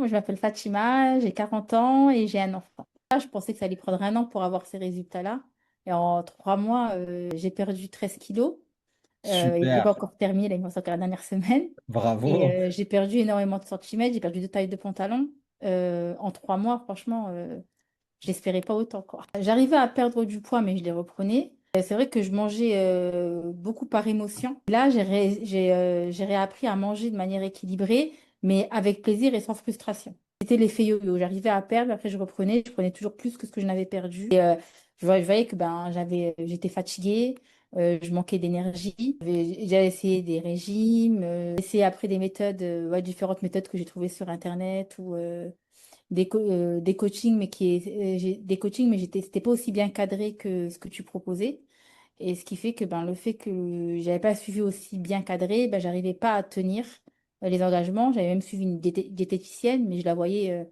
moi je m'appelle Fatima, j'ai 40 ans et j'ai un enfant. Là, je pensais que ça allait prendre un an pour avoir ces résultats-là. Et en 3 mois, j'ai perdu 13 kilos. Et j'ai Super, pas encore terminé, là, il me reste encore la dernière semaine. Et bravo. j'ai perdu énormément de centimètres, j'ai perdu 2 tailles de pantalon. En 3 mois, franchement, j'espérais pas autant, quoi. J'arrivais à perdre du poids, mais je les reprenais. C'est vrai que je mangeais beaucoup par émotion. Là, j'ai réappris à manger de manière équilibrée, mais avec plaisir et sans frustration. C'était l'effet yo-yo. J'arrivais à perdre, après je prenais toujours plus que ce que je n'avais perdu. Et je voyais que ben, j'étais fatiguée, je manquais d'énergie. J'ai essayé des régimes, essayé après des méthodes, ouais, différentes méthodes que j'ai trouvées sur Internet ou des coachings, mais des coachings, mais c'était pas aussi bien cadré que ce que tu proposais. Et ce qui fait que ben, le fait que j'avais pas suivi aussi bien cadré, ben, j'arrivais pas à tenir les engagements. J'avais même suivi une diététicienne, mais je la voyais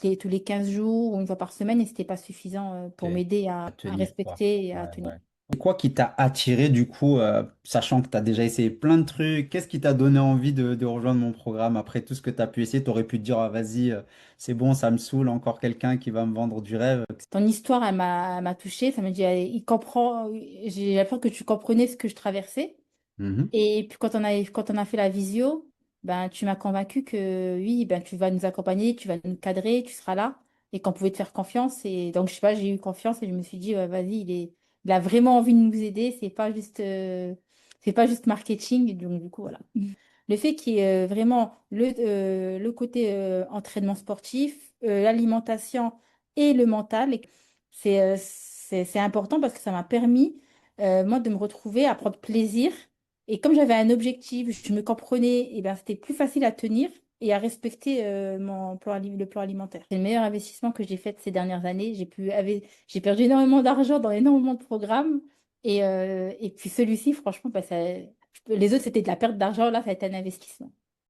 tous les 15 jours ou une fois par semaine et c'était pas suffisant pour Ok. m'aider À à tenir, quoi. respecter et Ouais, à tenir. ouais. C'est quoi qui t'a attiré du coup, sachant que tu as déjà essayé plein de trucs, qu'est-ce qui t'a donné envie de rejoindre mon programme? Après tout ce que tu as pu essayer, tu aurais pu te dire, ah, vas-y, c'est bon, ça me saoule, encore quelqu'un qui va me vendre du rêve. Ton histoire, elle m'a touchée. Ça m'a dit, il comprend, j'ai l'impression que tu comprenais ce que je traversais. Mhm. Et puis quand on a fait la visio, ben, tu m'as convaincu que oui, ben, tu vas nous accompagner, tu vas nous cadrer, tu seras là et qu'on pouvait te faire confiance. Et donc, je sais pas, j'ai eu confiance et je me suis dit, ouais, vas-y, il a vraiment envie de nous aider, c'est pas juste marketing. Donc, du coup, voilà. Le fait qu'il y ait vraiment le côté entraînement sportif, l'alimentation et le mental, c'est important parce que ça m'a permis, moi, de me retrouver à prendre plaisir. Et comme j'avais un objectif, je me comprenais, et ben, c'était plus facile à tenir et à respecter le plan alimentaire. C'est le meilleur investissement que j'ai fait ces dernières années. J'ai perdu énormément d'argent dans énormément de programmes. Et puis celui-ci, franchement, bah, les autres, c'était de la perte d'argent. Là, ça a été un investissement.